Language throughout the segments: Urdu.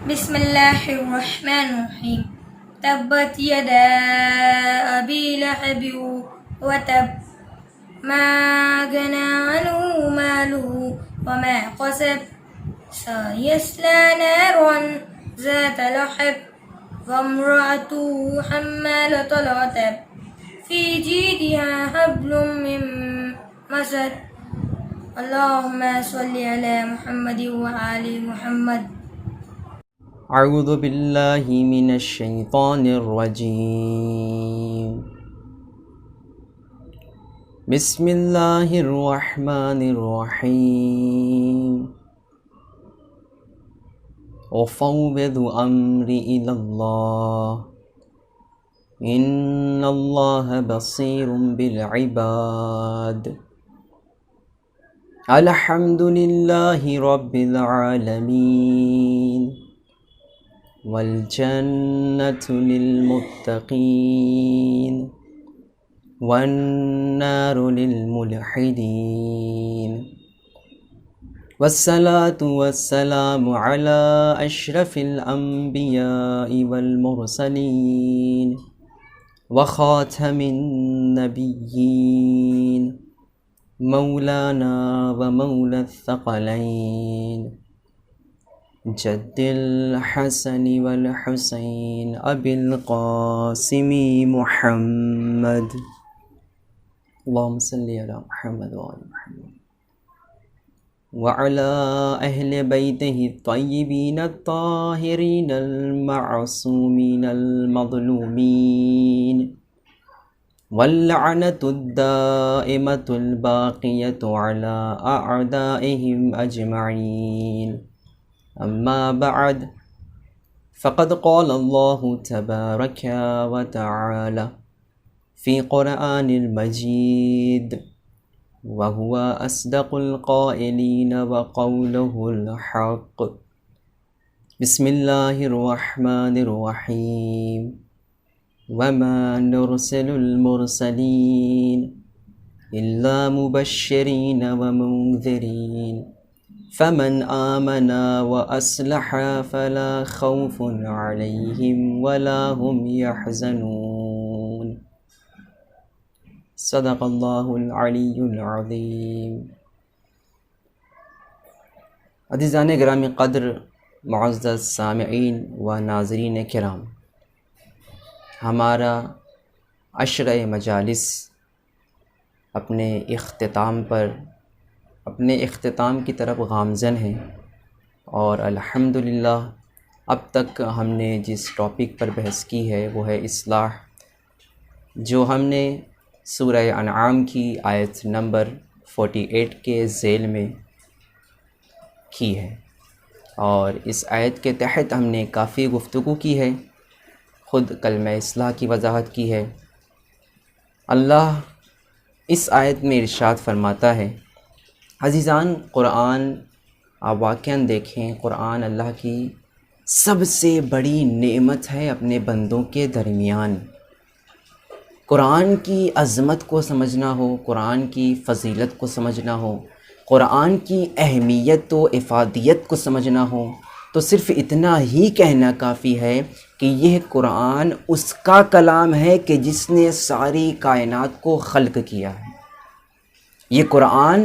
بسم الله الرحمن الرحيم تبت يدا أبي لهب وتب ما أغنى عنه ماله وما كسب سيصلى نارا ذات لهب وامرأته حمالة الحطب في جيدها حبل من مسد اللهم صل على محمد وآل محمد. اعوذ باللہ من الشیطان الرجیم بسم اللہ الرحمن الرحیم وفوض امری الی اللہ ان اللہ بصیر بالعباد الحمد للہ رب العالمین والجنة للمتقين والنار للملحدين والصلاة والسلام على أشرف الأنبياء والمرسلين وخاتم النبيين مولانا ومولى الثقلين جد الحسن والحسین ابی القاسم محمد اللہم صلی علی محمد وعلی محمد وعلی اہل بیتہ الطیبین الطاہرین المعصومین المظلومین واللعنۃ الدائمۃ الباقیۃ علی اعدائہم اجمعین اما بعد فقد قال اللہ تبارک وتعالی فی قرآن المجید وهو اصدق القائلین وقولہ الحق بسم اللہ الرحمن الرحیم وما نرسل المرسلین الا مبشرین ومنذرین فمن آمن وأصلح فلا خوف عليهم ولا هم يحزنون صدق اللہ العلی العظیم. عزیزان گرامی قدر، معزز سامعین و ناظرین کرام، ہمارا عشرہ مجالس اپنے اختتام کی طرف گامزن ہیں، اور الحمدللہ اب تک ہم نے جس ٹاپک پر بحث کی ہے وہ ہے اصلاح، جو ہم نے سورہ انعام کی آیت نمبر 48 کے ذیل میں کی ہے، اور اس آیت کے تحت ہم نے کافی گفتگو کی ہے، خود کلمہ اصلاح کی وضاحت کی ہے. اللہ اس آیت میں ارشاد فرماتا ہے، عزیزان قرآن آپ واقعاً دیکھیں، قرآن اللہ کی سب سے بڑی نعمت ہے اپنے بندوں کے درمیان. قرآن کی عظمت کو سمجھنا ہو، قرآن کی فضیلت کو سمجھنا ہو، قرآن کی اہمیت و افادیت کو سمجھنا ہو، تو صرف اتنا ہی کہنا کافی ہے کہ یہ قرآن اس کا کلام ہے کہ جس نے ساری کائنات کو خلق کیا ہے. یہ قرآن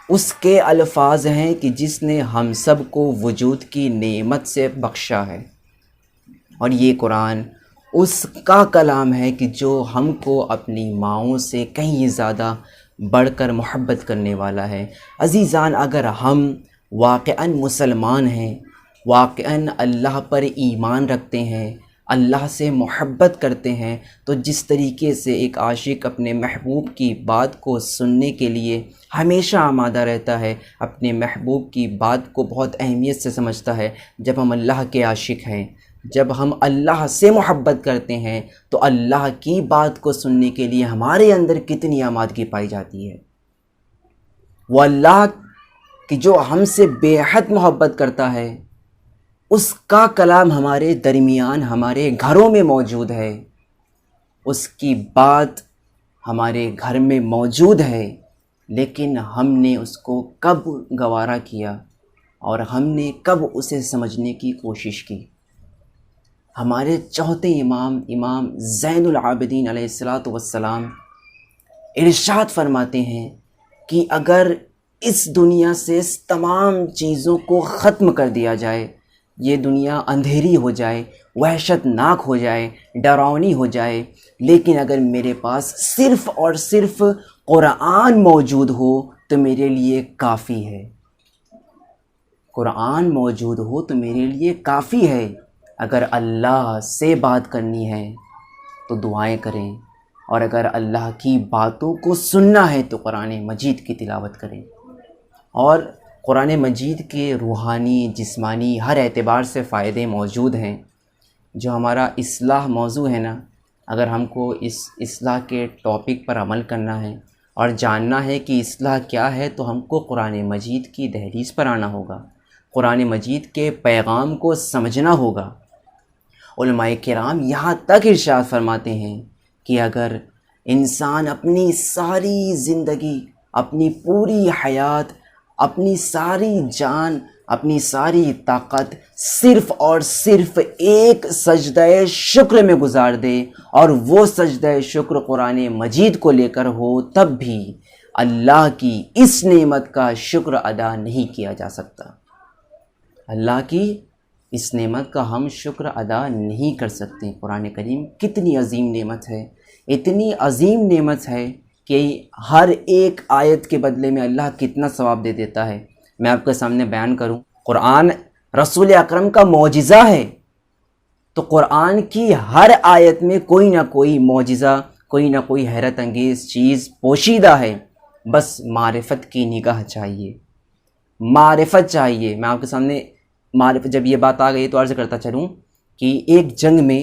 اس کے الفاظ ہیں کہ جس نے ہم سب کو وجود کی نعمت سے بخشا ہے، اور یہ قرآن اس کا کلام ہے کہ جو ہم کو اپنی ماؤں سے کہیں زیادہ بڑھ کر محبت کرنے والا ہے. عزیزان، اگر ہم واقعاً مسلمان ہیں، واقعاً اللہ پر ایمان رکھتے ہیں، اللہ سے محبت کرتے ہیں، تو جس طریقے سے ایک عاشق اپنے محبوب کی بات کو سننے کے لیے ہمیشہ آمادہ رہتا ہے، اپنے محبوب کی بات کو بہت اہمیت سے سمجھتا ہے، جب ہم اللہ کے عاشق ہیں، جب ہم اللہ سے محبت کرتے ہیں، تو اللہ کی بات کو سننے کے لیے ہمارے اندر کتنی آمادگی پائی جاتی ہے. وہ اللہ کہ جو ہم سے بے حد محبت کرتا ہے، اس کا کلام ہمارے درمیان ہمارے گھروں میں موجود ہے، اس کی بات ہمارے گھر میں موجود ہے، لیکن ہم نے اس کو کب گوارا کیا اور ہم نے کب اسے سمجھنے کی کوشش کی. ہمارے چوتھے امام امام زین العابدین علیہ الصلاۃ والسلام ارشاد فرماتے ہیں کہ اگر اس دنیا سے تمام چیزوں کو ختم کر دیا جائے، یہ دنیا اندھیری ہو جائے، وحشت ناک ہو جائے، ڈراؤنی ہو جائے، لیکن اگر میرے پاس صرف اور صرف قرآن موجود ہو تو میرے لیے کافی ہے۔ قرآن موجود ہو تو میرے لیے کافی ہے۔ اگر اللہ سے بات کرنی ہے تو دعائیں کریں، اور اگر اللہ کی باتوں کو سننا ہے تو قرآن مجید کی تلاوت کریں۔ اور قرآن مجید کے روحانی، جسمانی، ہر اعتبار سے فائدے موجود ہیں۔ جو ہمارا اصلاح موضوع ہے نا، اگر ہم کو اس اصلاح کے ٹاپک پر عمل کرنا ہے اور جاننا ہے کہ اصلاح کیا ہے، تو ہم کو قرآن مجید کی دہلیز پر آنا ہوگا، قرآن مجید کے پیغام کو سمجھنا ہوگا۔ علماء کرام یہاں تک ارشاد فرماتے ہیں کہ اگر انسان اپنی ساری زندگی، اپنی پوری حیات، اپنی ساری جان، اپنی ساری طاقت صرف اور صرف ایک سجدہ شکر میں گزار دے، اور وہ سجدہ شکر قرآن مجید کو لے کر ہو، تب بھی اللہ کی اس نعمت کا شکر ادا نہیں کیا جا سکتا۔ اللہ کی اس نعمت کا ہم شکر ادا نہیں کر سکتے۔ قرآن کریم کتنی عظیم نعمت ہے، اتنی عظیم نعمت ہے کہ ہر ایک آیت کے بدلے میں اللہ کتنا ثواب دے دیتا ہے۔ میں آپ کے سامنے بیان کروں، قرآن رسول اکرم کا معجزہ ہے، تو قرآن کی ہر آیت میں کوئی نہ کوئی معجزہ، کوئی نہ کوئی حیرت انگیز چیز پوشیدہ ہے۔ بس معرفت کی نگاہ چاہیے، معرفت چاہیے۔ میں آپ کے سامنے معرفت، جب یہ بات آ گئی تو عرض کرتا چلوں کہ ایک جنگ میں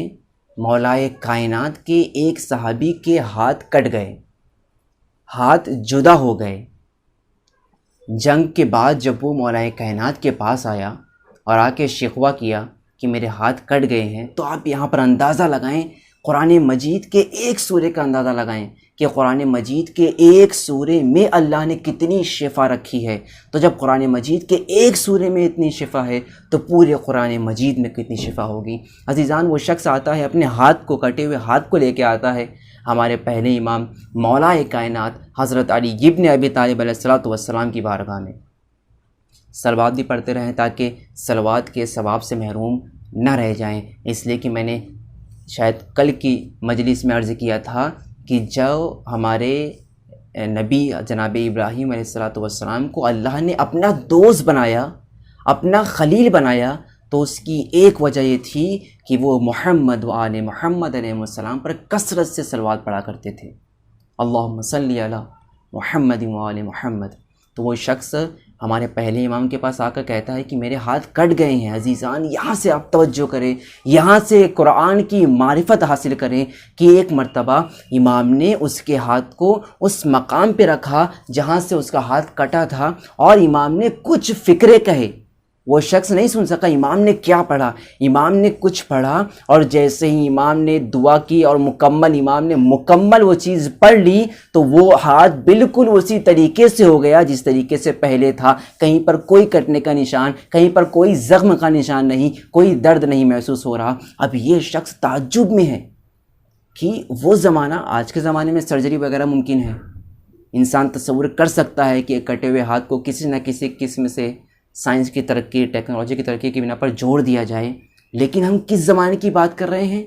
مولائے کائنات کے ایک صحابی کے ہاتھ کٹ گئے، ہاتھ جدا ہو گئے۔ جنگ کے بعد جب وہ مولائے کائنات کے پاس آیا اور آ کے شکوہ کیا کہ میرے ہاتھ کٹ گئے ہیں، تو آپ یہاں پر اندازہ لگائیں، قرآن مجید کے ایک سورے کا اندازہ لگائیں کہ قرآن مجید کے ایک سورے میں اللہ نے کتنی شفا رکھی ہے۔ تو جب قرآن مجید کے ایک سورے میں اتنی شفا ہے تو پورے قرآن مجید میں کتنی شفا ہوگی۔ عزیزان، وہ شخص آتا ہے، اپنے ہاتھ کو، کٹے ہوئے ہاتھ کو لے کے آتا ہے ہمارے پہلے امام مولا کائنات حضرت علی ابن ابی طالب علیہ الصلوۃ والسلام کی بارگاہ میں۔ صلوات بھی پڑھتے رہیں تاکہ صلوات کے ثواب سے محروم نہ رہ جائیں، اس لیے کہ میں نے شاید کل کی مجلس میں عرض کیا تھا کہ جو ہمارے نبی جناب ابراہیم علیہ الصلوۃ والسلام کو اللہ نے اپنا دوست بنایا، اپنا خلیل بنایا، تو اس کی ایک وجہ یہ تھی کہ وہ محمد و آل محمد علیہ السلام پر کثرت سے صلوات پڑھا کرتے تھے۔ اللہم صلی علی محمد و آل محمد۔ تو وہ شخص ہمارے پہلے امام کے پاس آ کر کہتا ہے کہ میرے ہاتھ کٹ گئے ہیں۔ عزیزان، یہاں سے آپ توجہ کریں، یہاں سے قرآن کی معرفت حاصل کریں کہ ایک مرتبہ امام نے اس کے ہاتھ کو اس مقام پہ رکھا جہاں سے اس کا ہاتھ کٹا تھا، اور امام نے کچھ فکرے کہے۔ وہ شخص نہیں سن سکا امام نے کیا پڑھا۔ امام نے کچھ پڑھا، اور جیسے ہی امام نے دعا کی اور امام نے مکمل وہ چیز پڑھ لی، تو وہ ہاتھ بالکل اسی طریقے سے ہو گیا جس طریقے سے پہلے تھا۔ کہیں پر کوئی کٹنے کا نشان، کہیں پر کوئی زخم کا نشان نہیں، کوئی درد نہیں محسوس ہو رہا۔ اب یہ شخص تعجب میں ہے کہ وہ زمانہ، آج کے زمانے میں سرجری وغیرہ ممکن ہے، انسان تصور کر سکتا ہے کہ ایک کٹے ہوئے ہاتھ کو کسی نہ کسی قسم سے سائنس کی ترقی، ٹیکنالوجی کی ترقی کی بنا پر جوڑ دیا جائے۔ لیکن ہم کس زمانے کی بات کر رہے ہیں؟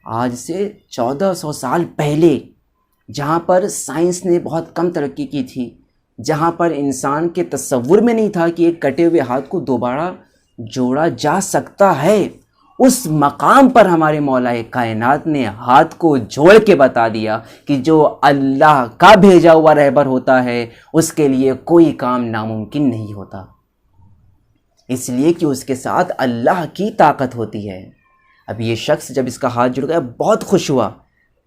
آج سے 1400 سال پہلے، جہاں پر سائنس نے بہت کم ترقی کی تھی، جہاں پر انسان کے تصور میں نہیں تھا کہ ایک کٹے ہوئے ہاتھ کو دوبارہ جوڑا جا سکتا ہے، اس مقام پر ہمارے مولا کائنات نے ہاتھ کو جوڑ کے بتا دیا کہ جو اللہ کا بھیجا ہوا رہبر ہوتا ہے اس کے لیے کوئی کام ناممکن نہیں ہوتا، اس لیے کہ اس کے ساتھ اللہ کی طاقت ہوتی ہے۔ اب یہ شخص جب اس کا ہاتھ جڑ گیا بہت خوش ہوا،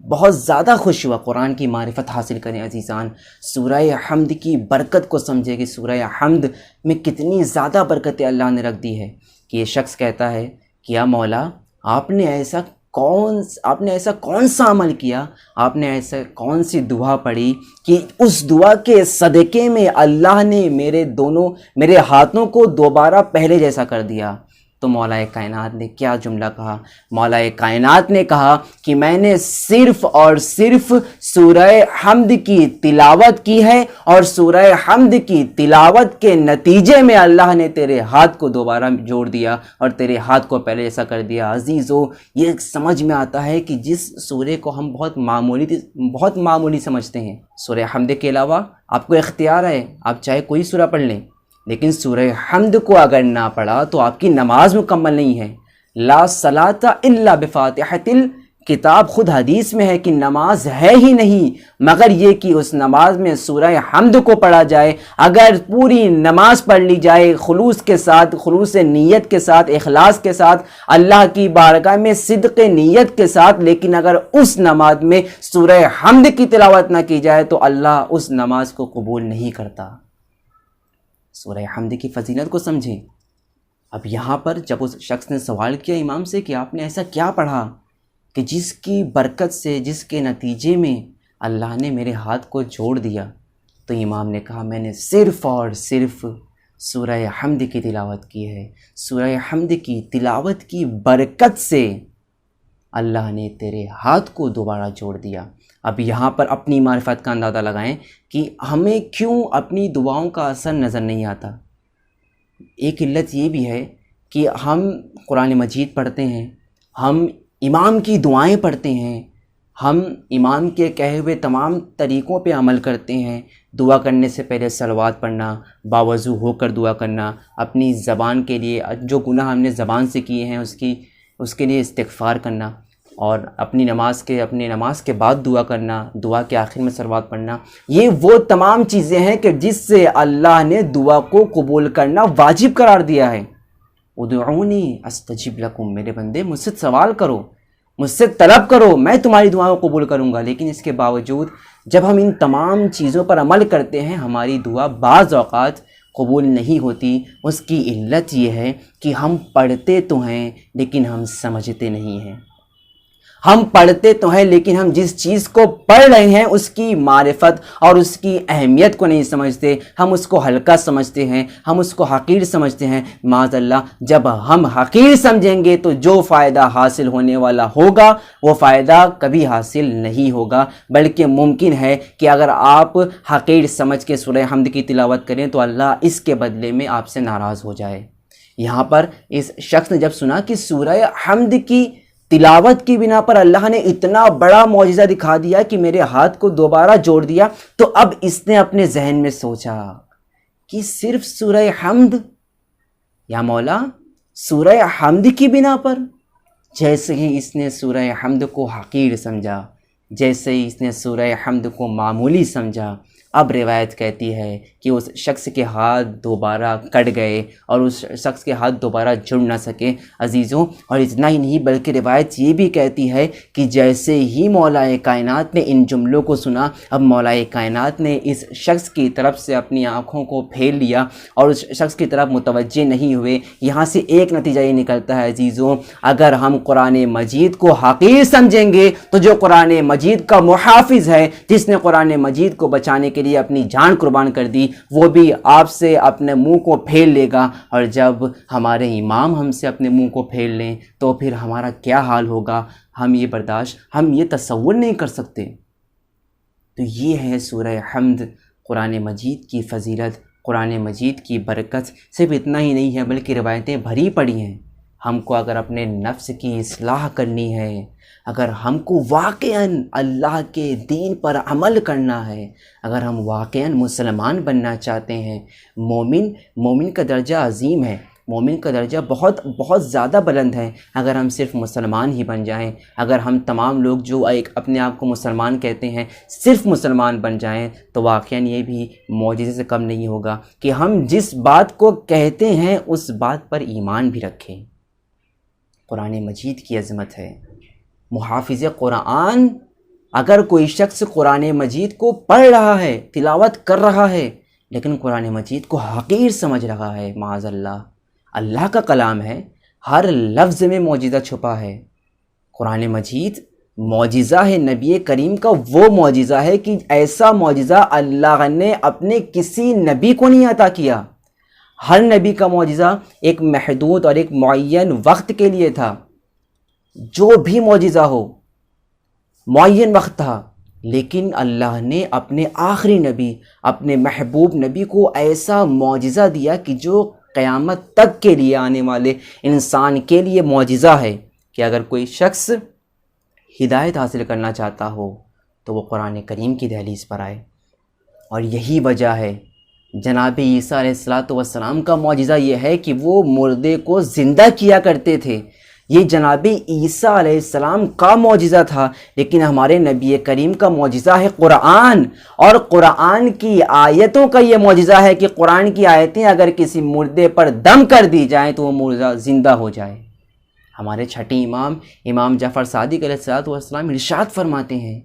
بہت زیادہ خوش ہوا۔ قرآن کی معرفت حاصل کریں عزیزان، سورہ حمد کی برکت کو سمجھے کہ سورہ حمد میں کتنی زیادہ برکتیں اللہ نے رکھ دی ہے۔ کہ یہ شخص کہتا ہے کہ یا مولا، آپ نے ایسا کون سا عمل کیا، آپ نے ایسا کون سی دعا پڑھی کہ اس دعا کے صدقے میں اللہ نے میرے ہاتھوں کو دوبارہ پہلے جیسا کر دیا۔ تو مولا کائنات نے کیا جملہ کہا؟ مولا کائنات نے کہا کہ میں نے صرف اور صرف سورہ حمد کی تلاوت کی ہے، اور سورہ حمد کی تلاوت کے نتیجے میں اللہ نے تیرے ہاتھ کو دوبارہ جوڑ دیا اور تیرے ہاتھ کو پہلے ایسا کر دیا۔ عزیزو، یہ سمجھ میں آتا ہے کہ جس سورے کو ہم بہت معمولی سمجھتے ہیں، سورہ حمد کے علاوہ آپ کو اختیار ہے، آپ چاہے کوئی سورہ پڑھ لیں، لیکن سورہ حمد کو اگر نہ پڑھا تو آپ کی نماز مکمل نہیں ہے۔ لا صلاۃ الا بفاتحۃ الکتاب، خود حدیث میں ہے کہ نماز ہے ہی نہیں مگر یہ کہ اس نماز میں سورہ حمد کو پڑھا جائے۔ اگر پوری نماز پڑھ لی جائے خلوص کے ساتھ، خلوص نیت کے ساتھ، اخلاص کے ساتھ، اللہ کی بارگاہ میں صدق نیت کے ساتھ، لیکن اگر اس نماز میں سورہ حمد کی تلاوت نہ کی جائے تو اللہ اس نماز کو قبول نہیں کرتا۔ سورہ حمد کی فضیلت کو سمجھیں۔ اب یہاں پر جب اس شخص نے سوال کیا امام سے کہ آپ نے ایسا کیا پڑھا کہ جس کی برکت سے، جس کے نتیجے میں اللہ نے میرے ہاتھ کو جوڑ دیا، تو امام نے کہا میں نے صرف اور صرف سورہ حمد کی تلاوت کی ہے۔ سورہ حمد کی تلاوت کی برکت سے اللہ نے تیرے ہاتھ کو دوبارہ جوڑ دیا۔ اب یہاں پر اپنی معرفت کا اندازہ لگائیں کہ ہمیں کیوں اپنی دعاؤں کا اثر نظر نہیں آتا۔ ایک علت یہ بھی ہے کہ ہم قرآن مجید پڑھتے ہیں، ہم امام کی دعائیں پڑھتے ہیں، ہم امام کے کہے ہوئے تمام طریقوں پہ عمل کرتے ہیں۔ دعا کرنے سے پہلے صلوات پڑھنا، باوضو ہو کر دعا کرنا، اپنی زبان کے لیے جو گناہ ہم نے زبان سے کیے ہیں اس کے لیے استغفار کرنا، اور اپنی نماز کے بعد دعا کرنا، دعا کے آخر میں صلوات پڑھنا، یہ وہ تمام چیزیں ہیں کہ جس سے اللہ نے دعا کو قبول کرنا واجب قرار دیا ہے۔ ادعونی استجب لکم، میرے بندے مجھ سے سوال کرو، مجھ سے طلب کرو، میں تمہاری دعاؤں کو قبول کروں گا۔ لیکن اس کے باوجود جب ہم ان تمام چیزوں پر عمل کرتے ہیں ہماری دعا بعض اوقات قبول نہیں ہوتی۔ اس کی علت یہ ہے کہ ہم پڑھتے تو ہیں لیکن ہم سمجھتے نہیں ہیں۔ ہم پڑھتے تو ہیں لیکن ہم جس چیز کو پڑھ رہے ہیں اس کی معرفت اور اس کی اہمیت کو نہیں سمجھتے، ہم اس کو ہلکا سمجھتے ہیں، ہم اس کو حقیر سمجھتے ہیں۔ معاذ اللہ، جب ہم حقیر سمجھیں گے تو جو فائدہ حاصل ہونے والا ہوگا وہ فائدہ کبھی حاصل نہیں ہوگا، بلکہ ممکن ہے کہ اگر آپ حقیر سمجھ کے سورہ حمد کی تلاوت کریں تو اللہ اس کے بدلے میں آپ سے ناراض ہو جائے۔ یہاں پر اس شخص نے جب سنا کہ سورہ حمد کی تلاوت کی بنا پر اللہ نے اتنا بڑا معجزہ دکھا دیا کہ میرے ہاتھ کو دوبارہ جوڑ دیا، تو اب اس نے اپنے ذہن میں سوچا کہ صرف سورہ حمد، یا مولا سورہ حمد کی بنا پر؟ جیسے ہی اس نے سورہ حمد کو حقیر سمجھا، جیسے ہی اس نے سورہ حمد کو معمولی سمجھا، اب روایت کہتی ہے کہ اس شخص کے ہاتھ دوبارہ کٹ گئے اور اس شخص کے ہاتھ دوبارہ جڑ نہ سکے۔ عزیزوں، اور اتنا ہی نہیں بلکہ روایت یہ بھی کہتی ہے کہ جیسے ہی مولا کائنات نے ان جملوں کو سنا، اب مولا کائنات نے اس شخص کی طرف سے اپنی آنکھوں کو پھیر لیا اور اس شخص کی طرف متوجہ نہیں ہوئے۔ یہاں سے ایک نتیجہ یہ نکلتا ہے عزیزوں، اگر ہم قرآن مجید کو حقیر سمجھیں گے تو جو قرآن مجید کا محافظ ہے، جس نے قرآن مجید کو بچانے کے لیے اپنی جان قربان کر دی، وہ بھی آپ سے اپنے منہ کو پھیر لے گا، اور جب ہمارے امام ہم سے اپنے منہ کو پھیر لیں تو پھر ہمارا کیا حال ہوگا، ہم یہ تصور نہیں کر سکتے۔ تو یہ ہے سورہ حمد، قرآن مجید کی فضیلت، قرآن مجید کی برکت۔ صرف اتنا ہی نہیں ہے بلکہ روایتیں بھری پڑی ہیں۔ ہم کو اگر اپنے نفس کی اصلاح کرنی ہے، اگر ہم کو واقعاً اللہ کے دین پر عمل کرنا ہے، اگر ہم واقعاً مسلمان بننا چاہتے ہیں، مومن کا درجہ عظیم ہے، مومن کا درجہ بہت زیادہ بلند ہے۔ اگر ہم صرف مسلمان ہی بن جائیں، اگر ہم تمام لوگ جو اپنے آپ کو مسلمان کہتے ہیں صرف مسلمان بن جائیں، تو واقعاً یہ بھی معجزے سے کم نہیں ہوگا کہ ہم جس بات کو کہتے ہیں اس بات پر ایمان بھی رکھیں۔ قرآن مجید کی عظمت ہے۔ محافظ قرآن، اگر کوئی شخص قرآن مجید کو پڑھ رہا ہے، تلاوت کر رہا ہے، لیکن قرآن مجید کو حقیر سمجھ رہا ہے، معاذ اللہ، اللہ کا کلام ہے، ہر لفظ میں معجزہ چھپا ہے۔ قرآن مجید معجزہ ہے نبی کریم کا، وہ معجزہ ہے کہ ایسا معجزہ اللہ نے اپنے کسی نبی کو نہیں عطا کیا۔ ہر نبی کا معجزہ ایک محدود اور ایک معین وقت کے لیے تھا، جو بھی معجزہ ہو معین وقت تھا، لیکن اللہ نے اپنے آخری نبی، اپنے محبوب نبی کو ایسا معجزہ دیا کہ جو قیامت تک کے لیے آنے والے انسان کے لیے معجزہ ہے، کہ اگر کوئی شخص ہدایت حاصل کرنا چاہتا ہو تو وہ قرآن کریم کی دہلیز پر آئے۔ اور یہی وجہ ہے جناب عیسیٰ علیہ السلام کا معجزہ یہ ہے کہ وہ مردے کو زندہ کیا کرتے تھے۔ یہ جناب عیسیٰ علیہ السلام کا معجزہ تھا، لیکن ہمارے نبی کریم کا معجزہ ہے قرآن، اور قرآن کی آیتوں کا یہ معجزہ ہے کہ قرآن کی آیتیں اگر کسی مردے پر دم کر دی جائیں تو وہ مردہ زندہ ہو جائے۔ ہمارے چھٹے امام امام جعفر صادق علیہ السلام ارشاد فرماتے ہیں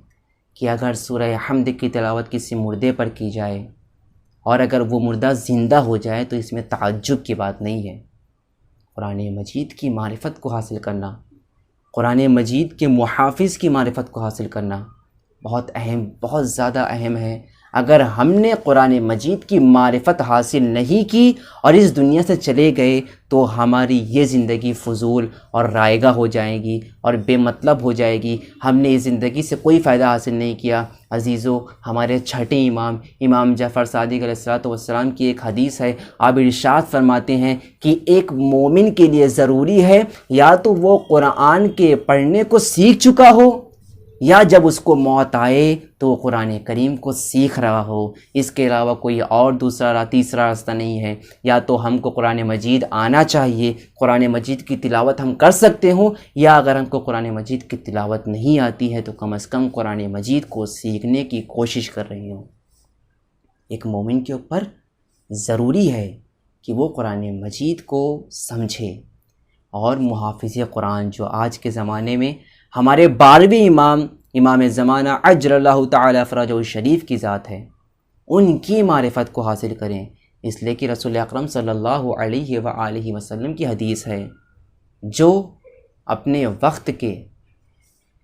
کہ اگر سورہ حمد کی تلاوت کسی مردے پر کی جائے اور اگر وہ مردہ زندہ ہو جائے تو اس میں تعجب کی بات نہیں ہے۔ قرآن مجید کی معرفت کو حاصل کرنا، قرآن مجید کے محافظ کی معرفت کو حاصل کرنا بہت اہم، بہت زیادہ اہم ہے۔ اگر ہم نے قرآن مجید کی معرفت حاصل نہیں کی اور اس دنیا سے چلے گئے تو ہماری یہ زندگی فضول اور رائگاں ہو جائے گی اور بے مطلب ہو جائے گی، ہم نے اس زندگی سے کوئی فائدہ حاصل نہیں کیا۔ عزیزو، ہمارے چھٹے امام امام جعفر صادق علیہ السلام کی ایک حدیث ہے، آپ ارشاد فرماتے ہیں کہ ایک مومن کے لیے ضروری ہے یا تو وہ قرآن کے پڑھنے کو سیکھ چکا ہو، یا جب اس کو موت آئے تو وہ قرآن کریم کو سیکھ رہا ہو۔ اس کے علاوہ کوئی اور دوسرا تیسرا راستہ نہیں ہے۔ یا تو ہم کو قرآن مجید آنا چاہیے، قرآن مجید کی تلاوت ہم کر سکتے ہوں، یا اگر ہم کو قرآن مجید کی تلاوت نہیں آتی ہے تو کم از کم قرآن مجید کو سیکھنے کی کوشش کر رہے ہوں۔ ایک مومن کے اوپر ضروری ہے کہ وہ قرآن مجید کو سمجھے، اور محافظ قرآن جو آج کے زمانے میں ہمارے 12ویں امام زمانہ عجل اللہ تعالی فرجہ الشریف کی ذات ہے، ان کی معرفت کو حاصل کریں، اس لیے کہ رسول اکرم صلی اللہ علیہ وآلہ وسلم کی حدیث ہے، جو اپنے وقت کے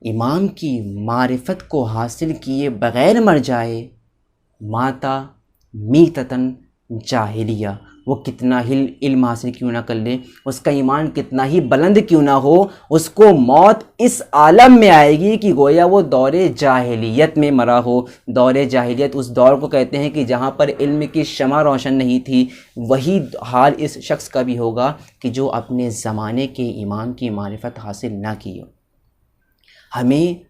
امام کی معرفت کو حاصل کیے بغیر مر جائے ماتا میتتن جاہلیہ، وہ کتنا ہی علم حاصل کیوں نہ کر لے، اس کا ایمان کتنا ہی بلند کیوں نہ ہو، اس کو موت اس عالم میں آئے گی کہ گویا وہ دور جاہلیت میں مرا ہو۔ دور جاہلیت اس دور کو کہتے ہیں کہ جہاں پر علم کی شمع روشن نہیں تھی۔ وہی حال اس شخص کا بھی ہوگا کہ جو اپنے زمانے کے امام کی معرفت حاصل نہ کی ہو۔ ہمیں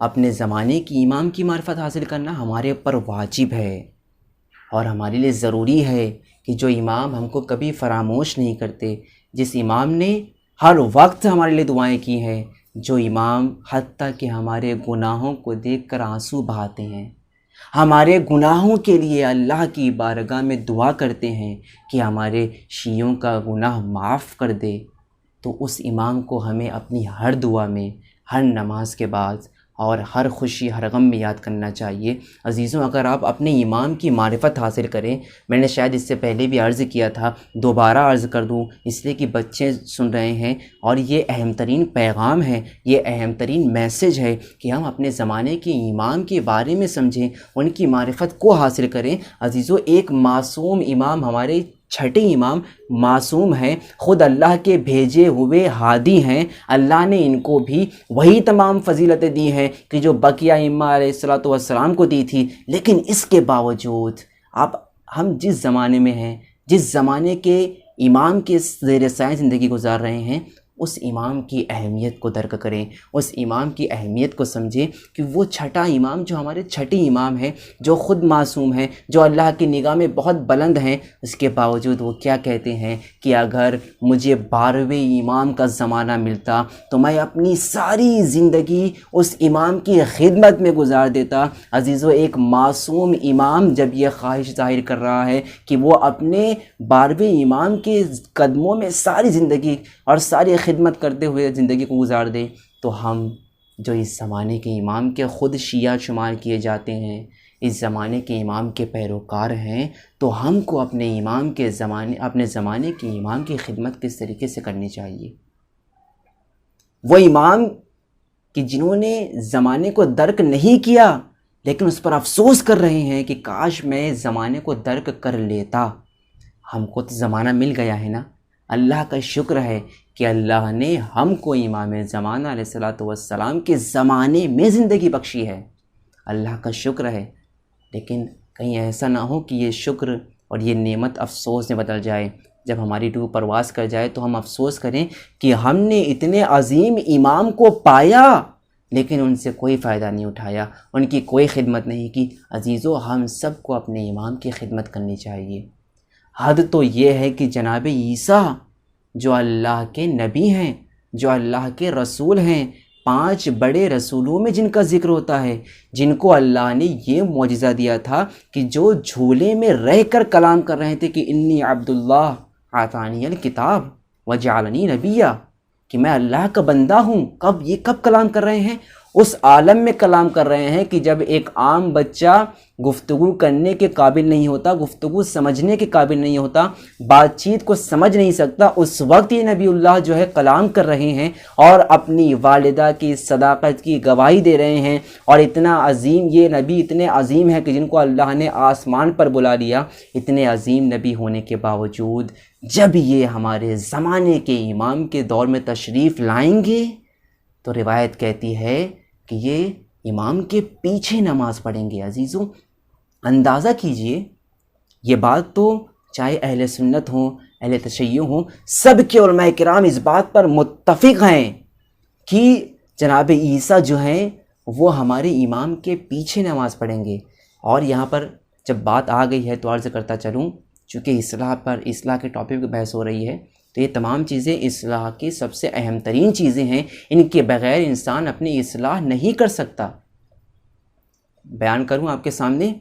اپنے زمانے کی امام کی معرفت حاصل کرنا ہمارے اوپر واجب ہے، اور ہمارے لیے ضروری ہے کہ جو امام ہم کو کبھی فراموش نہیں کرتے، جس امام نے ہر وقت ہمارے لیے دعائیں کی ہیں، جو امام حتیٰ کہ ہمارے گناہوں کو دیکھ کر آنسو بہاتے ہیں، ہمارے گناہوں کے لیے اللہ کی بارگاہ میں دعا کرتے ہیں کہ ہمارے شیعوں کا گناہ معاف کر دے، تو اس امام کو ہمیں اپنی ہر دعا میں، ہر نماز کے بعد اور ہر خوشی ہر غم میں یاد کرنا چاہیے۔ عزیزوں، اگر آپ اپنے امام کی معرفت حاصل کریں، میں نے شاید اس سے پہلے بھی عرض کیا تھا، دوبارہ عرض کر دوں اس لیے کہ بچے سن رہے ہیں، اور یہ اہم ترین پیغام ہے، یہ اہم ترین میسج ہے کہ ہم اپنے زمانے کے امام کے بارے میں سمجھیں، ان کی معرفت کو حاصل کریں۔ عزیزوں، ایک معصوم امام، ہمارے چھٹے امام معصوم ہیں، خود اللہ کے بھیجے ہوئے ہادی ہیں، اللہ نے ان کو بھی وہی تمام فضیلتیں دی ہیں کہ جو بقیہ ائمہ علیہ السلام کو دی تھی، لیکن اس کے باوجود ہم جس زمانے میں ہیں، جس زمانے کے امام کے زیر سایہ زندگی گزار رہے ہیں، اس امام کی اہمیت کو درک کریں، اس امام کی اہمیت کو سمجھیں کہ وہ چھٹا امام جو ہمارے چھٹے امام ہیں، جو خود معصوم ہیں، جو اللہ کی نگاہ میں بہت بلند ہیں، اس کے باوجود وہ کیا کہتے ہیں کہ اگر مجھے 12ویں امام کا زمانہ ملتا تو میں اپنی ساری زندگی اس امام کی خدمت میں گزار دیتا۔ عزیزو، ایک معصوم امام جب یہ خواہش ظاہر کر رہا ہے کہ وہ اپنے 12ویں امام کے قدموں میں ساری زندگی اور ساری خدمت کرتے ہوئے زندگی کو گزار دے، تو ہم جو اس زمانے کے امام کے خود شیعہ شمار کیے جاتے ہیں، اس زمانے کے امام کے پیروکار ہیں، تو ہم کو اپنے زمانے کے امام کی خدمت کس طریقے سے کرنی چاہیے۔ وہ امام کہ جنہوں نے زمانے کو درک نہیں کیا لیکن اس پر افسوس کر رہے ہیں کہ کاش میں زمانے کو درک کر لیتا۔ ہم کو تو زمانہ مل گیا ہے نا، اللہ کا شکر ہے کہ اللہ نے ہم کو امام زمانہ علیہ الصلوۃ والسلام کے زمانے میں زندگی بخشی ہے، اللہ کا شکر ہے۔ لیکن کہیں ایسا نہ ہو کہ یہ شکر اور یہ نعمت افسوس میں بدل جائے، جب ہماری روح پرواز کر جائے تو ہم افسوس کریں کہ ہم نے اتنے عظیم امام کو پایا لیکن ان سے کوئی فائدہ نہیں اٹھایا، ان کی کوئی خدمت نہیں کی۔ عزیزو، ہم سب کو اپنے امام کی خدمت کرنی چاہیے۔ حد تو یہ ہے کہ جناب عیسیٰ جو اللہ کے نبی ہیں، جو اللہ کے رسول ہیں، 5 بڑے رسولوں میں جن کا ذکر ہوتا ہے، جن کو اللہ نے یہ معجزہ دیا تھا کہ جو جھولے میں رہ کر کلام کر رہے تھے کہ انی عبداللہ آتانی الکتاب وجعلنی نبیہ، کہ میں اللہ کا بندہ ہوں۔ کب کلام کر رہے ہیں؟ اس عالم میں کلام کر رہے ہیں کہ جب ایک عام بچہ گفتگو کرنے کے قابل نہیں ہوتا، گفتگو سمجھنے کے قابل نہیں ہوتا، بات چیت کو سمجھ نہیں سکتا، اس وقت یہ نبی اللہ جو ہے کلام کر رہے ہیں اور اپنی والدہ کی صداقت کی گواہی دے رہے ہیں۔ اور اتنا عظیم یہ نبی اتنے عظیم ہے کہ جن کو اللہ نے آسمان پر بلا لیا، اتنے عظیم نبی ہونے کے باوجود جب یہ ہمارے زمانے کے امام کے دور میں تشریف لائیں گے تو روایت کہتی ہے کہ یہ امام کے پیچھے نماز پڑھیں گے۔ عزیزوں، اندازہ کیجئے، یہ بات تو چاہے اہل سنت ہوں، اہل تشیع ہوں، سب کے علماء کرام اس بات پر متفق ہیں کہ جناب عیسیٰ جو ہیں وہ ہمارے امام کے پیچھے نماز پڑھیں گے۔ اور یہاں پر جب بات آ گئی ہے تو عرض کرتا چلوں، چونکہ اصلاح کے ٹاپک پہ بحث ہو رہی ہے، تو یہ تمام چیزیں اصلاح کی سب سے اہم ترین چیزیں ہیں، ان کے بغیر انسان اپنی اصلاح نہیں کر سکتا۔ بیان کروں آپ کے سامنے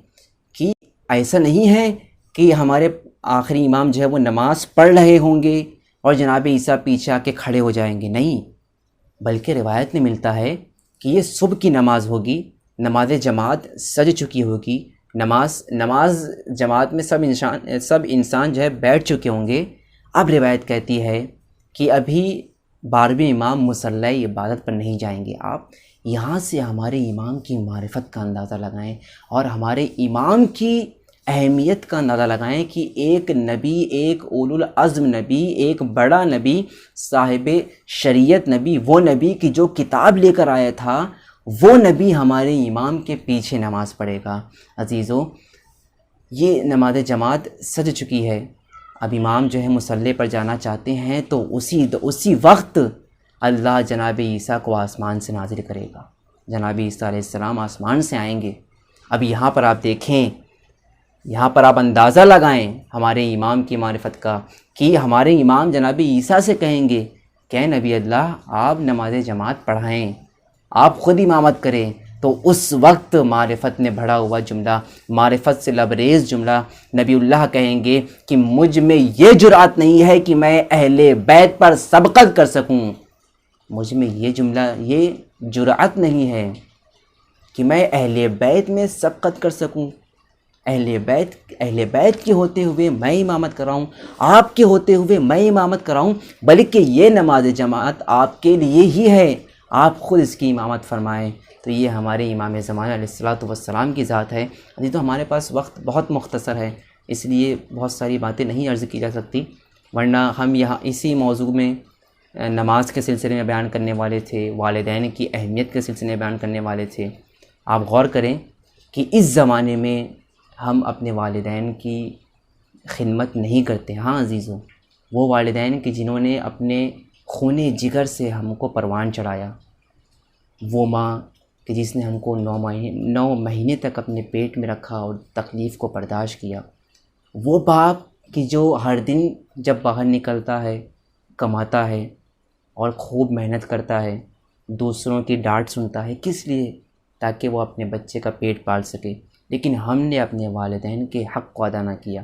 کہ ایسا نہیں ہے کہ ہمارے آخری امام جو ہے وہ نماز پڑھ رہے ہوں گے اور جناب عیسیٰ پیچھے آ کے کھڑے ہو جائیں گے، نہیں، بلکہ روایت میں ملتا ہے کہ یہ صبح کی نماز ہوگی، نماز جماعت سج چکی ہوگی، نماز جماعت میں سب انسان جو ہے بیٹھ چکے ہوں گے۔ اب روایت کہتی ہے کہ ابھی 12ویں امام مصلی عبادت پر نہیں جائیں گے۔ آپ یہاں سے ہمارے امام کی معرفت کا اندازہ لگائیں اور ہمارے امام کی اہمیت کا اندازہ لگائیں کہ ایک نبی، ایک اولو العزم نبی، ایک بڑا نبی، صاحب شریعت نبی، وہ نبی کی جو کتاب لے کر آیا تھا، وہ نبی ہمارے امام کے پیچھے نماز پڑھے گا۔ عزیزو، یہ نماز جماعت سج چکی ہے، اب امام جو ہے مصلی پر جانا چاہتے ہیں تو اسی وقت اللہ جناب عیسیٰ کو آسمان سے نازل کرے گا۔ جناب عیسیٰ علیہ السلام آسمان سے آئیں گے۔ اب یہاں پر آپ دیکھیں، یہاں پر آپ اندازہ لگائیں ہمارے امام کی معرفت کا کہ ہمارے امام جناب عیسیٰ سے کہیں گے کہ نبی اللہ آپ نماز جماعت پڑھائیں، آپ خود امامت کریں۔ تو اس وقت معرفت نے بھرا ہوا جملہ، معرفت سے لبریز جملہ نبی اللہ کہیں گے کہ مجھ میں یہ جرأت نہیں ہے کہ میں اہل بیت پر سبقت کر سکوں، مجھ میں یہ جرأت نہیں ہے کہ میں اہل بیت میں سبقت کر سکوں۔ اہل بیت کے ہوتے ہوئے میں امامت کراؤں، آپ کے ہوتے ہوئے میں امامت کراؤں، بلکہ یہ نماز جماعت آپ کے لیے ہی ہے، آپ خود اس کی امامت فرمائیں۔ تو یہ ہمارے امام زمانہ علیہ الصلوۃ والسلام کی ذات ہے۔ ابھی تو ہمارے پاس وقت بہت مختصر ہے، اس لیے بہت ساری باتیں نہیں عرض کی جا سکتی، ورنہ ہم یہاں اسی موضوع میں نماز کے سلسلے میں بیان کرنے والے تھے، والدین کی اہمیت کے سلسلے میں بیان کرنے والے تھے۔ آپ غور کریں کہ اس زمانے میں ہم اپنے والدین کی خدمت نہیں کرتے۔ ہاں عزیزوں، وہ والدین کہ جنہوں نے اپنے خون جگر سے ہم کو پروان چڑھایا، وہ ماں کہ جس نے ہم کو 9 مہینے تک اپنے پیٹ میں رکھا اور تکلیف کو برداشت کیا، وہ باپ کہ جو ہر دن جب باہر نکلتا ہے، کماتا ہے اور خوب محنت کرتا ہے، دوسروں کی ڈانٹ سنتا ہے، کس لیے؟ تاکہ وہ اپنے بچے کا پیٹ پال سکے، لیکن ہم نے اپنے والدین کے حق کو ادا نہ کیا۔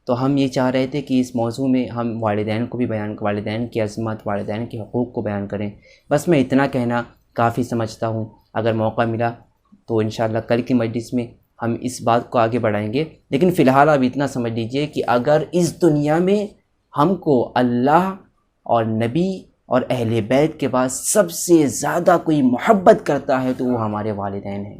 تو ہم یہ چاہ رہے تھے کہ اس موضوع میں ہم والدین کو بھی والدین کی عظمت، والدین کے حقوق کو بیان کریں۔ بس میں اتنا کہنا کافی سمجھتا ہوں، اگر موقع ملا تو انشاءاللہ کل کی مجلس میں ہم اس بات کو آگے بڑھائیں گے، لیکن فی الحال آپ اتنا سمجھ لیجئے کہ اگر اس دنیا میں ہم کو اللہ اور نبی اور اہل بیت کے بعد سب سے زیادہ کوئی محبت کرتا ہے تو وہ ہمارے والدین ہیں،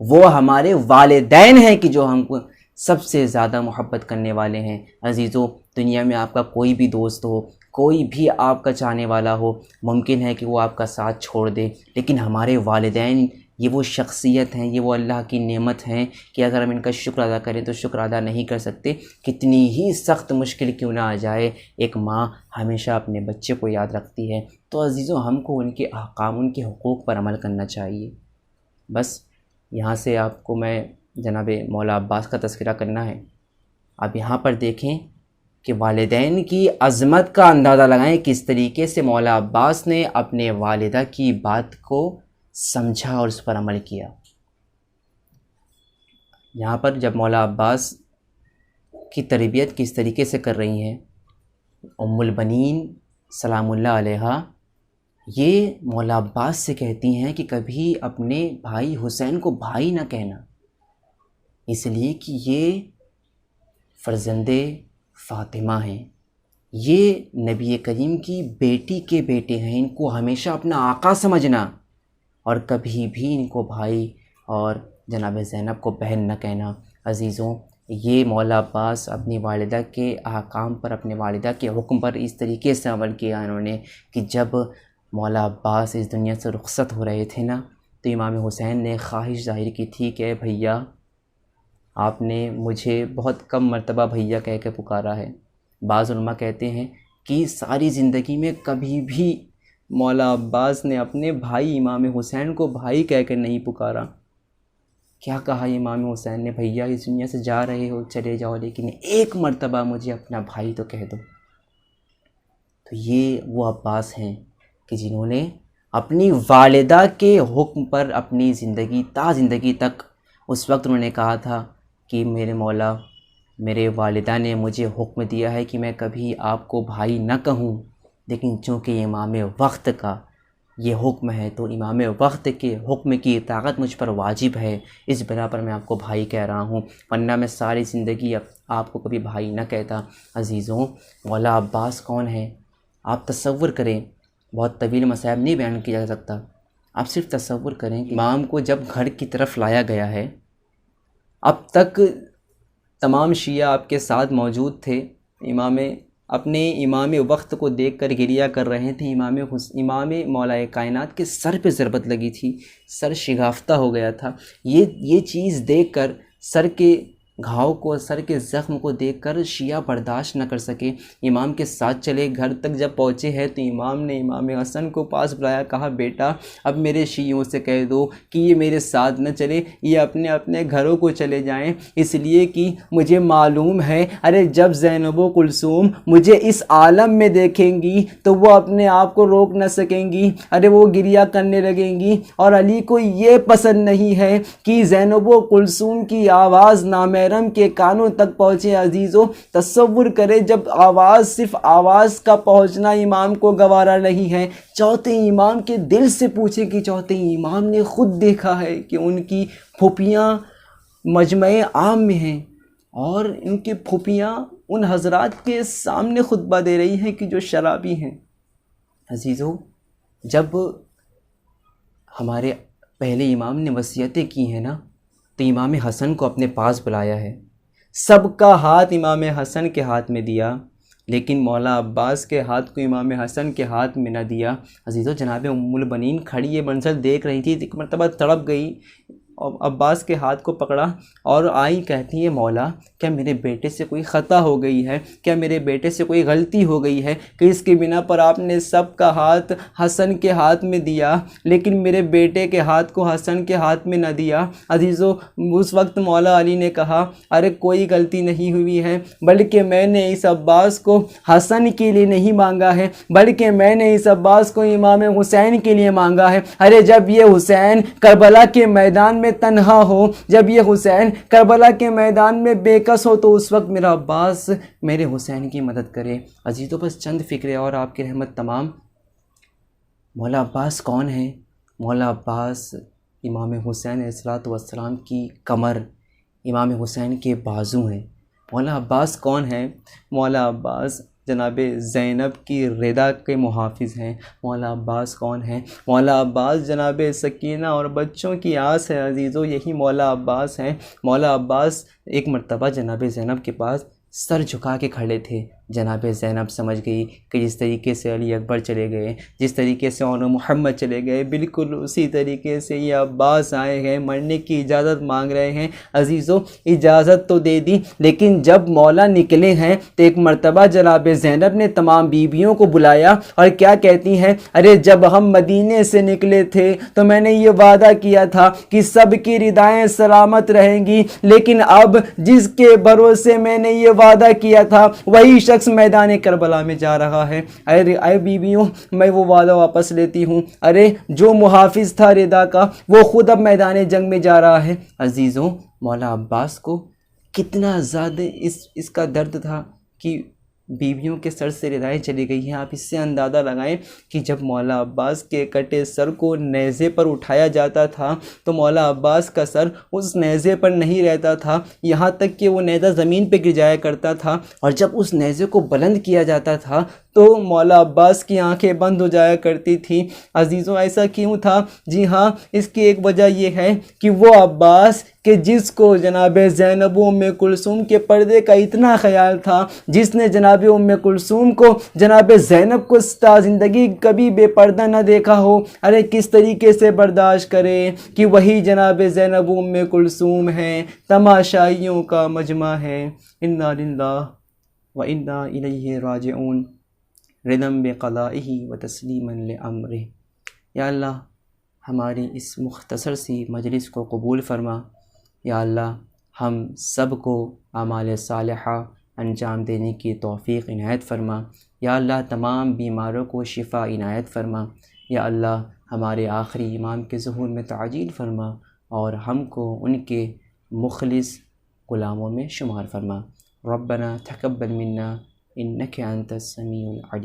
وہ ہمارے والدین ہیں کہ جو ہم کو سب سے زیادہ محبت کرنے والے ہیں۔ عزیزو، دنیا میں آپ کا کوئی بھی دوست ہو، کوئی بھی آپ کا چاہنے والا ہو، ممکن ہے کہ وہ آپ کا ساتھ چھوڑ دے، لیکن ہمارے والدین یہ وہ شخصیت ہیں، یہ وہ اللہ کی نعمت ہیں کہ اگر ہم ان کا شکر ادا کریں تو شکر ادا نہیں کر سکتے۔ کتنی ہی سخت مشکل کیوں نہ آ جائے، ایک ماں ہمیشہ اپنے بچے کو یاد رکھتی ہے۔ تو عزیزو، ہم کو ان کے احکام، ان کے حقوق پر عمل کرنا چاہیے۔ بس یہاں سے آپ کو میں جناب مولا عباس کا تذکرہ کرنا ہے۔ اب یہاں پر دیکھیں کہ والدین کی عظمت کا اندازہ لگائیں کس طریقے سے مولا عباس نے اپنے والدہ کی بات کو سمجھا اور اس پر عمل کیا۔ یہاں پر جب مولا عباس کی تربیت کس طریقے سے کر رہی ہیں ام البنین سلام اللہ علیہا، یہ مولا عباس سے کہتی ہیں کہ کبھی اپنے بھائی حسین کو بھائی نہ کہنا، اس لیے کہ یہ فرزند فاطمہ ہیں، یہ نبی کریم کی بیٹی کے بیٹے ہیں، ان کو ہمیشہ اپنا آقا سمجھنا، اور کبھی بھی ان کو بھائی اور جناب زینب کو بہن نہ کہنا۔ عزیزوں، یہ مولا عباس اپنی والدہ کے احکام پر، اپنے والدہ کے حکم پر اس طریقے سے عمل کیا انہوں نے کہ جب مولا عباس اس دنیا سے رخصت ہو رہے تھے نا، تو امام حسین نے خواہش ظاہر کی تھی کہ بھیا، آپ نے مجھے بہت کم مرتبہ بھیا کہہ کے پکارا ہے۔ بعض علماء کہتے ہیں کہ ساری زندگی میں کبھی بھی مولا عباس نے اپنے بھائی امام حسین کو بھائی کہہ کے نہیں پکارا۔ کیا کہا امام حسین نے، بھیا اس دنیا سے جا رہے ہو چلے جاؤ، لیکن ایک مرتبہ مجھے اپنا بھائی تو کہہ دو۔ تو یہ وہ عباس ہیں کہ جنہوں نے اپنی والدہ کے حکم پر اپنی زندگی تا زندگی تک، اس وقت انہوں نے کہا تھا کہ میرے مولا، میرے والدہ نے مجھے حکم دیا ہے کہ میں کبھی آپ کو بھائی نہ کہوں، لیکن چونکہ امام وقت کا یہ حکم ہے تو امام وقت کے حکم کی اطاعت مجھ پر واجب ہے، اس بنا پر میں آپ کو بھائی کہہ رہا ہوں، ورنہ میں ساری زندگی آپ کو کبھی بھائی نہ کہتا۔ عزیزوں، مولا عباس کون ہے؟ آپ تصور کریں، بہت طویل مصائب نہیں بیان کیا جا سکتا، آپ صرف تصور کریں کہ امام کو جب گھر کی طرف لایا گیا ہے، اب تک تمام شیعہ آپ کے ساتھ موجود تھے، اپنے امام وقت کو دیکھ کر گریہ کر رہے تھے، امام مولا کائنات کے سر پہ ضربت لگی تھی، سر شگافتہ ہو گیا تھا۔ یہ چیز دیکھ کر، سر کے گھاؤ کو، سر کے زخم کو دیکھ کر شیعہ برداشت نہ کر سکے، امام کے ساتھ چلے، گھر تک جب پہنچے ہیں تو امام نے امام حسن کو پاس بلایا، کہا بیٹا اب میرے شیعوں سے کہہ دو کہ یہ میرے ساتھ نہ چلے، یہ اپنے اپنے گھروں کو چلے جائیں، اس لیے کہ مجھے معلوم ہے ارے جب زینب و کلثوم مجھے اس عالم میں دیکھیں گی تو وہ اپنے آپ کو روک نہ سکیں گی، ارے وہ گریہ کرنے لگیں گی، اور علی کو یہ پسند نہیں ہے کہ زینب و کلثوم کی آواز نامحرم کے کانوں تک پہنچے۔ عزیزو، تصور کرے جب آواز، صرف آواز کا پہنچنا امام کو گوارا نہیں ہے، چوتھے امام کے دل سے پوچھے کہ چوتھے امام نے خود دیکھا ہے کہ ان کی پھوپھیاں مجمع عام میں ہیں، اور ان کی پھوپھیاں ان حضرات کے سامنے خطبہ دے رہی ہیں کہ جو شرابی ہیں۔ عزیزو، جب ہمارے پہلے امام نے وصیتیں کی ہیں نا، تو امام حسن کو اپنے پاس بلایا ہے، سب کا ہاتھ امام حسن کے ہاتھ میں دیا، لیکن مولا عباس کے ہاتھ کو امام حسن کے ہاتھ میں نہ دیا۔ عزیزو، جناب ام البنین کھڑی یہ منظر دیکھ رہی تھی، ایک مرتبہ تڑپ گئی اور عباس کے ہاتھ کو پکڑا اور آئی، کہتی ہے مولا کیا میرے بیٹے سے کوئی خطا ہو گئی ہے، کیا میرے بیٹے سے کوئی غلطی ہو گئی ہے کہ اس کی بنا پر آپ نے سب کا ہاتھ حسن کے ہاتھ میں دیا لیکن میرے بیٹے کے ہاتھ کو حسن کے ہاتھ میں نہ دیا۔ عزیزو، اس وقت مولا علی نے کہا ارے کوئی غلطی نہیں ہوئی ہے، بلکہ میں نے اس عباس کو حسن کے لیے نہیں مانگا ہے، بلکہ میں نے اس عباس کو امام حسین کے لیے مانگا ہے۔ ارے جب یہ حسین کربلا کے میدان میں تنہا ہو، جب یہ حسین کربلا کے میدان میں بے کس ہو، تو اس وقت میرا عباس میرے حسین کی مدد کرے۔ عزیزو، بس چند فکرے اور آپ کی رحمت تمام۔ مولا عباس کون ہے؟ مولا عباس امام حسین علیہ السلام کی کمر، امام حسین کے بازو ہیں۔ مولا عباس کون ہے؟ مولا عباس جناب زینب کی رضا کے محافظ ہیں۔ مولا عباس کون ہیں؟ مولا عباس جناب سکینہ اور بچوں کی آس ہے عزیزو، یہی مولا عباس ہیں۔ مولا عباس ایک مرتبہ جناب زینب کے پاس سر جھکا کے کھڑے تھے۔ جناب زینب سمجھ گئی کہ جس طریقے سے علی اکبر چلے گئے، جس طریقے سے عمر محمد چلے گئے، بالکل اسی طریقے سے یہ عباس آئے ہیں، مرنے کی اجازت مانگ رہے ہیں۔ عزیزو اجازت تو دے دی، لیکن جب مولا نکلے ہیں تو ایک مرتبہ جناب زینب نے تمام بیویوں کو بلایا اور کیا کہتی ہیں، ارے جب ہم مدینے سے نکلے تھے تو میں نے یہ وعدہ کیا تھا کہ سب کی ردائیں سلامت رہیں گی، لیکن اب جس کے بھروسے میں نے یہ وعدہ کیا تھا وہی شخص میدان کربلا میں جا رہا ہے۔ اے بیویوں، میں وہ وعدہ واپس لیتی ہوں۔ ارے جو محافظ تھا رضا کا وہ خود اب میدان جنگ میں جا رہا ہے۔ عزیزوں مولا عباس کو کتنا زیادہ اس کا درد تھا کہ بیویوں کے سر سے ردائیں چلی گئی ہیں۔ آپ اس سے اندازہ لگائیں کہ جب مولا عباس کے کٹے سر کو نیزے پر اٹھایا جاتا تھا تو مولا عباس کا سر اس نیزے پر نہیں رہتا تھا، یہاں تک کہ وہ نیزہ زمین پہ گر جایا کرتا تھا، اور جب اس نیزے کو بلند کیا جاتا تھا تو مولا عباس کی آنکھیں بند ہو جایا کرتی تھیں۔ عزیزوں ایسا کیوں تھا؟ جی ہاں، اس کی ایک وجہ یہ ہے کہ وہ عباس کہ جس کو جناب زینب و ام کلثوم کے پردے کا اتنا خیال تھا، جس نے جناب ام کلثوم کو، جناب زینب کو تا زندگی کبھی بے پردہ نہ دیکھا ہو، ارے کس طریقے سے برداشت کرے کہ وہی جناب زینب و ام کلثوم ہیں، تماشائیوں کا مجمع ہے۔ انا للہ و انا الیہ راجعون، رضا بقضائہ و تسلیما لامرہ۔ یا اللہ ہماری اس مختصر سی مجلس کو قبول فرما۔ یا اللہ ہم سب کو اعمال صالحہ انجام دینے کی توفیق عنایت فرما۔ یا اللہ تمام بیماروں کو شفا عنایت فرما۔ یا اللہ ہمارے آخری امام کے ظہور میں تعجیل فرما اور ہم کو ان کے مخلص غلاموں میں شمار فرما۔ ربنا تقبل منا انک انت السمیع العلیم۔